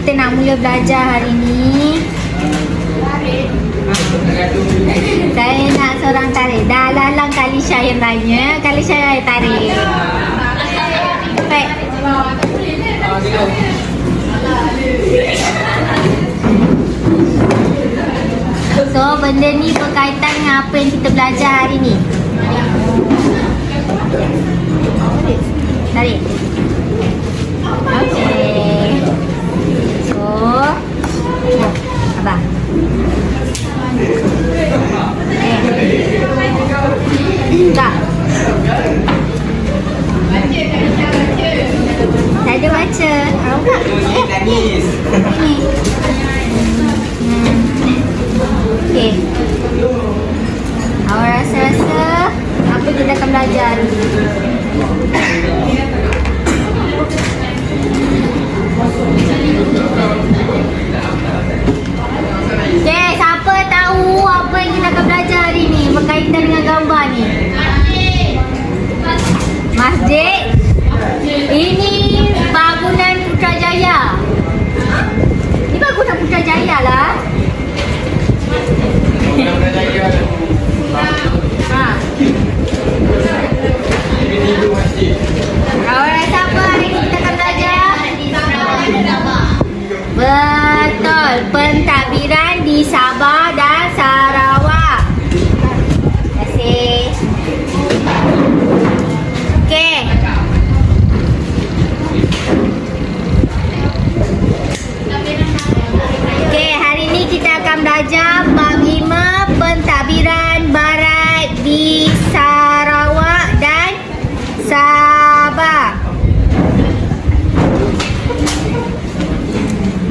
kita nak mula belajar hari ni. Saya nak seorang tarik. Dah lalang Kalisha yang tanya, Kalisha yang tarik. Baik. So benda ni berkaitan dengan apa yang kita belajar hari ni. Tarik. Okey. So abang. Tak. Tak ada baca. Awak. Ni. Okey. Awak rasa-rasa apa kita akan belajar? Okay, siapa tahu apa yang kita akan belajar hari ni berkaitan dengan gambar ni? Masjid. Ini bangunan Putrajaya. Ini bangunan Putrajaya lah. Awak rasa apa hari ni kita akan belajar? Betul, pentadbiran di Sabah dan Sarawak. Terima kasih. Okey. Okey, hari ni kita akan belajar bab 5 pentadbiran barat di Sarawak dan Sabah.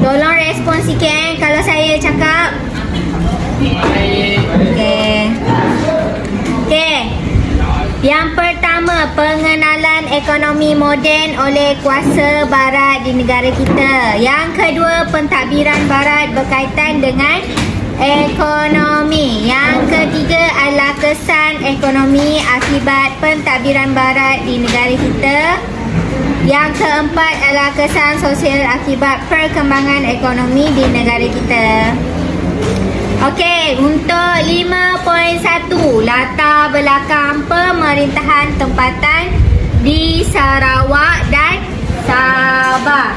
Tolong respon sikit kalau saya cakap. Okey. Okey. Yang pertama, pengenalan ekonomi moden oleh kuasa barat di negara kita. Yang kedua, pentadbiran barat berkaitan dengan ekonomi. Yang ketiga adalah kesan ekonomi akibat pentadbiran barat di negara kita. Yang keempat adalah kesan sosial akibat perkembangan ekonomi di negara kita. Okey, untuk 5.1, latar belakang pemerintahan tempatan di Sarawak dan Sabah.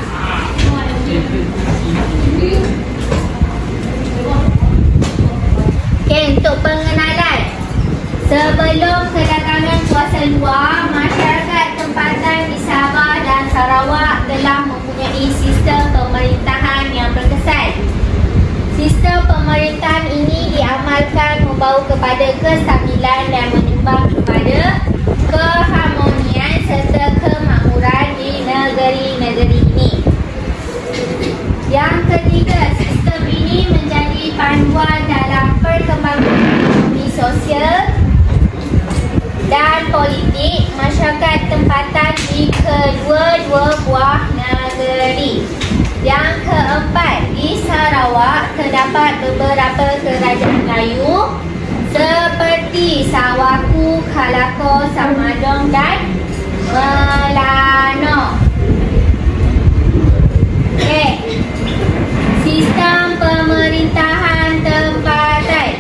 Okey, untuk pengenalan. Sebelum kedatangan kuasa luar, masyarakat tempatan di Sabah dan Sarawak telah mempunyai sistem pemerintahan yang berkesan. Sistem pemerintahan ini diamalkan membawa kepada kestabilan dan menyumbang kepada keharmonian serta kemakmuran di negeri-negeri ini. Yang ketiga, sistem ini menjadi panduan dalam perkembangan ekonomi sosial dan politik masyarakat tempatan di kedua-dua buah negeri. Yang keempat, di Sarawak terdapat beberapa kerajaan Melayu seperti Sawaku, Kalako, Samadong dan Melano. Okey. Sistem pemerintahan tempatan.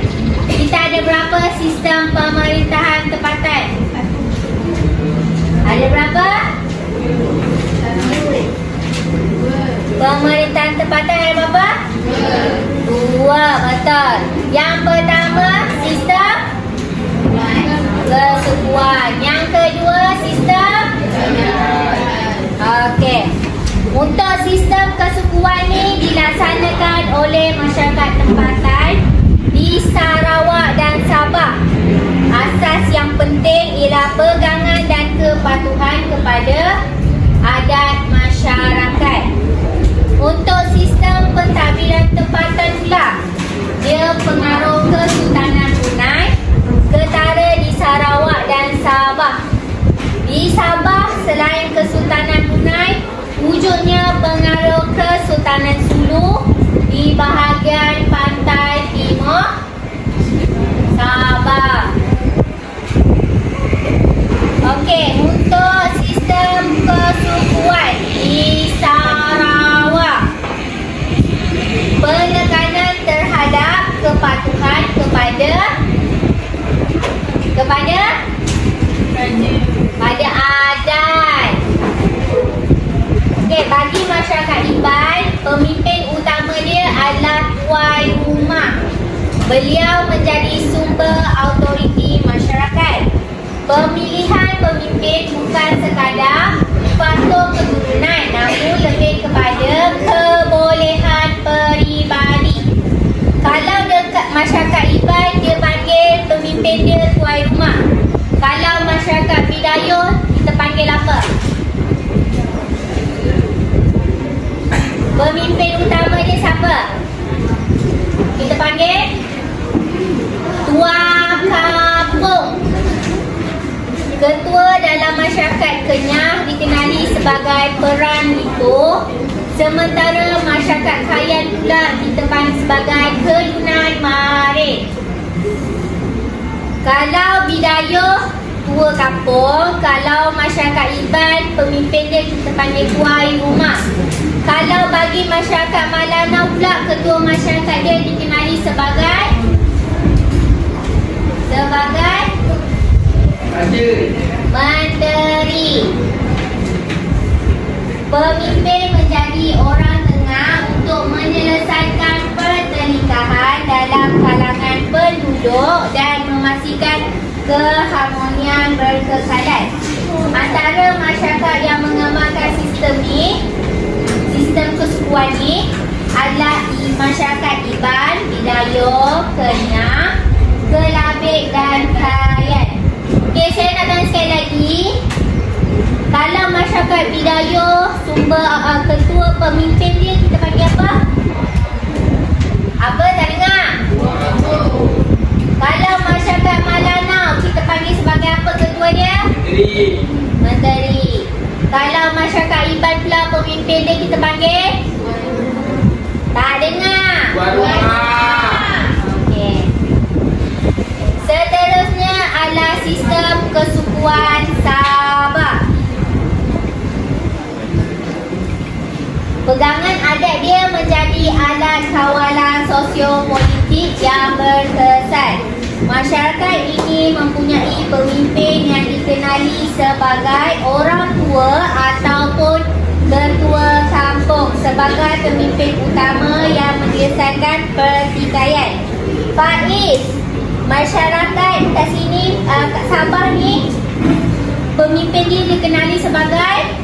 Kita ada berapa sistem pemerintahan tempatan? Ada berapa? Pemerintahan tempatan ada berapa? 2, betul. Yang pertama, sistem kesukuan. Yang kedua, sistem. Okey. Untuk sistem kesukuan ni dilaksanakan oleh masyarakat tempatan di Sarawak dan Sabah. Asas yang penting ialah pegangan dan kepatuhan kepada adat masyarakat. Untuk sistem pentadbiran tempatan pula, dia pengaruh Kesultanan Brunei, ketara di Sarawak dan Sabah. Di Sabah, selain Kesultanan Brunei, wujudnya pengaruh Kesultanan Sulu di bahagian pantai timur Sabah. Okey, untuk sistem kesukuan di Sarawak, Beliau menjadi sumber autoriti masyarakat. Pemilihan pemimpin bukan sekadar faktor keturunan, namun lebih kepada kebolehan peribadi. Kalau dekat masyarakat Iban, dia panggil pemimpin dia tuan rumah. Kalau masyarakat Bidayuh, kita panggil apa? Pemimpin utama dia siapa? Kita panggil Tuan Kampung. Ketua dalam masyarakat Kenyah dikenali sebagai Peran Lipo. Sementara masyarakat Kayan pula kita panggil sebagai Kelunan Marit. Kalau Bidayuh, Tua Kampung. Kalau masyarakat Iban, pemimpin dia kita panggil Tuai Rumah. Kalau bagi masyarakat Malanau pula, ketua masyarakat dia dikenali sebagai Menteri. Pemimpin menjadi orang tengah untuk menyelesaikan pertelingkahan dalam kalangan penduduk dan memastikan keharmonian berkekalan antara masyarakat yang mengamalkan sistem kesukuan ni adalah masyarakat Iban, Bidayuh, Kenyah, Kelabit dan Kayan. Okey, saya nak tanya sekali lagi. Kalau masyarakat Bidayuh, sumber ketua pemimpin dia kita panggil apa? Apa? Tak dengar? Kalau masyarakat Malanau, kita panggil sebagai apa ketua dia? Menteri. Kalau masyarakat Iban pula, pemimpin dia kita panggil? Tak dengar? Okey. Seterusnya adalah sistem kesukuan Sabah. Pegangan adat dia menjadi alat kawalan sosiopolitik yang berkesan. Masyarakat ini mempunyai pemimpin yang dikenali sebagai orang tua ataupun ketua kampung sebagai pemimpin utama yang menyelesaikan pertikaian. Faiz, masyarakat kat sini, kat Sabah ni, pemimpin dia dikenali sebagai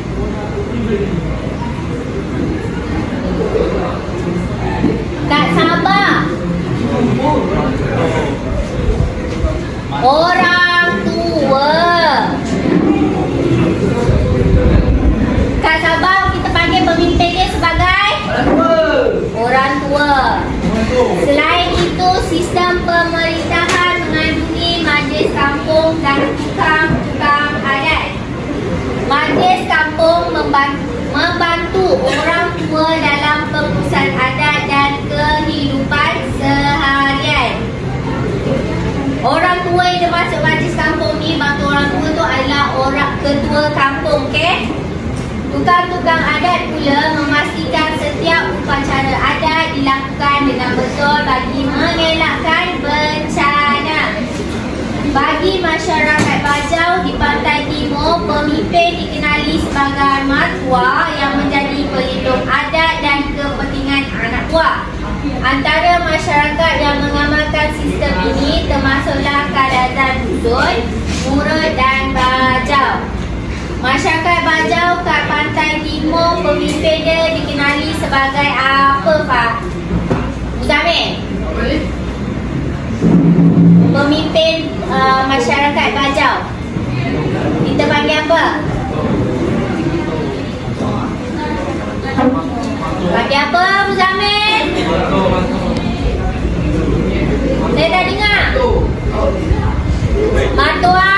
kat Sabah orang tua. Kat Sabah kita panggil pemimpin dia sebagai orang tua. Selain itu, sistem pemerintahan mengandungi majlis kampung dan tukang-tukang adat. Majlis kampung membantu orang tua dalam pengurusan adat dan kehidupan seharian. Orang tua yang termasuk majlis kampung ni, bantu orang tua tu adalah orang ketua kampung, okey? Tukang-tukang adat pula memastikan setiap upacara adat dilakukan dengan betul bagi mengelakkan bencana. Bagi masyarakat Bajau di Pantai Timur, pemimpin dikenali sebagai Matua yang menjadi pelindung adat dan kepentingan anak buah. Antara masyarakat yang mengamalkan sistem ini termasuklah Kadazan Dusun, Murud dan Bajau. Masyarakat Bajau kat Pantai Timur, pemimpin dia dikenali sebagai apa, Pak? Muzamil? Pemimpin masyarakat Bajau kita panggil apa? Panggil apa, Muzamil? Saya tak dengar. Matua.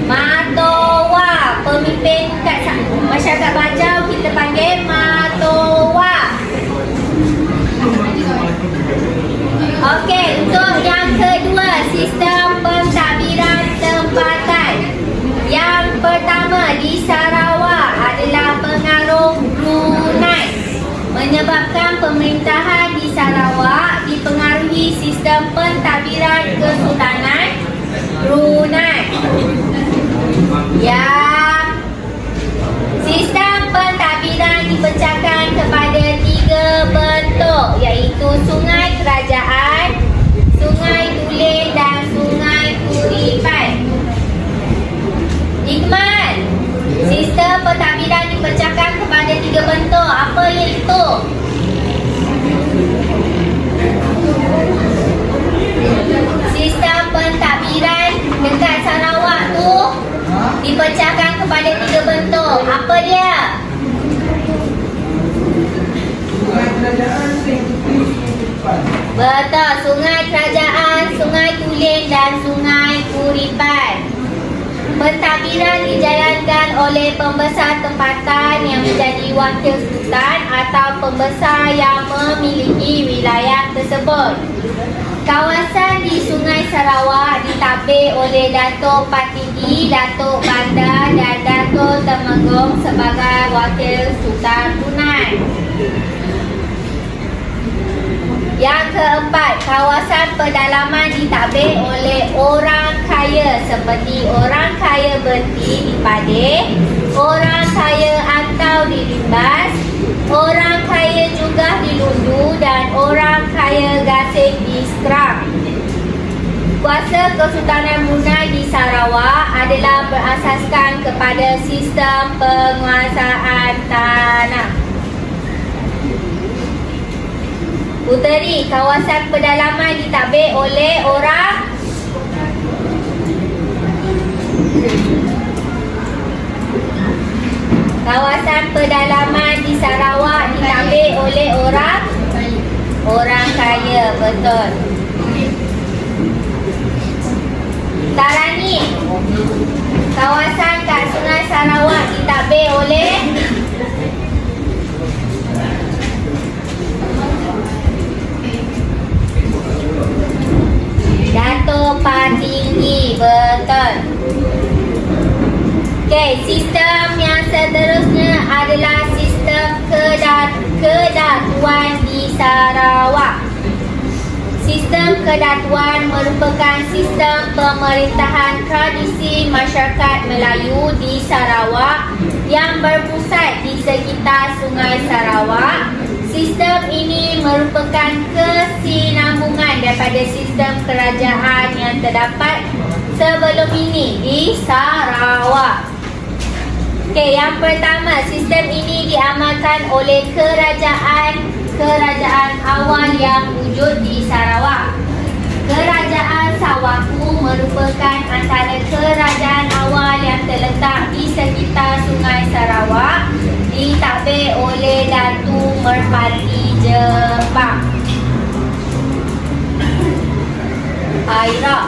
Matoa. Pemimpin kat masyarakat Bajau kita panggil Matoa. Okey, untuk yang kedua, sistem pentadbiran tempatan. Yang pertama di Sarawak adalah pengaruh Brunei, menyebabkan pemerintahan di Sarawak dipengaruhi sistem pentadbiran Kesultanan Brunei. Ya, sistem pentadbiran dipecahkan kepada 3 bentuk. bentuk, iaitu Sungai Kerajaan, Sungai Tulen dan Sungai Kuripan. Ikmal, sistem pentadbiran dipecahkan kepada 3 bentuk. Apa iaitu? Sistem pentadbiran dekat Sarawak tu dipecahkan kepada 3 bentuk. Apa dia? Betul, Sungai Kerajaan, Sungai Tulen dan Sungai Kuripan. Pentadbiran dijalankan oleh pembesar tempatan yang menjadi wakil sultan atau pembesar yang memiliki wilayah tersebut. Kawasan di Sungai Sarawak ditadbir oleh Datuk Patinggi, Datuk Bandar dan Datuk Temenggung sebagai wakil sultan Brunei. Yang keempat, kawasan pedalaman ditadbir oleh orang kaya seperti orang kaya Berti di Padeh, orang kaya Antau di Limbas, orang kaya Jugah di Lundu dan orang kaya Gasing di Skram. Kuasa Kesultanan Brunei di Sarawak adalah berasaskan kepada sistem penguasaan tanah. Puteri, kawasan pedalaman ditadbir oleh orang kawasan pedalaman di Sarawak ditadbir oleh orang kaya, betul. Tarani, kawasan kat Sungai Sarawak ditadbir oleh Datuk Patinggi, betul. Okey, sistem yang seterusnya adalah sistem kedatuan di Sarawak. Sistem kedatuan merupakan sistem pemerintahan tradisi masyarakat Melayu di Sarawak yang berpusat di sekitar Sungai Sarawak. Sistem ini merupakan kesinambungan daripada sistem kerajaan yang terdapat sebelum ini di Sarawak. Okey, yang pertama, sistem ini diamalkan oleh kerajaan awal yang wujud di Sarawak. Kerajaan Sawaku merupakan antara kerajaan awal yang terletak di sekitar Sungai Sarawak, ditadbir oleh Datu Merpati Jepang. Iraq,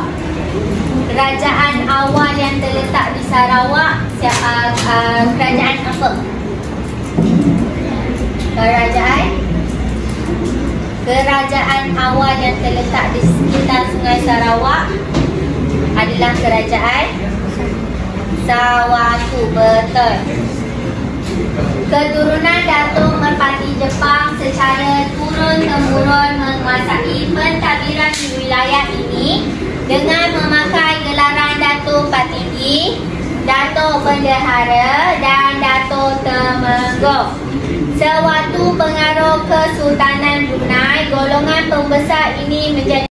kerajaan awal yang terletak di Sarawak, kerajaan apa? Kerajaan awal yang terletak di sekitar Sungai Sarawak adalah kerajaan Sawaku, betul. Keturunan Datuk Merpati Jepang secara turun-temurun menguasai pentadbiran di wilayah ini dengan memakai gelaran Datuk Patinggi, Datuk Bendahara dan Datuk Temenggung. Sewaktu pengaruh Kesultanan Brunei, golongan pembesar ini menjadi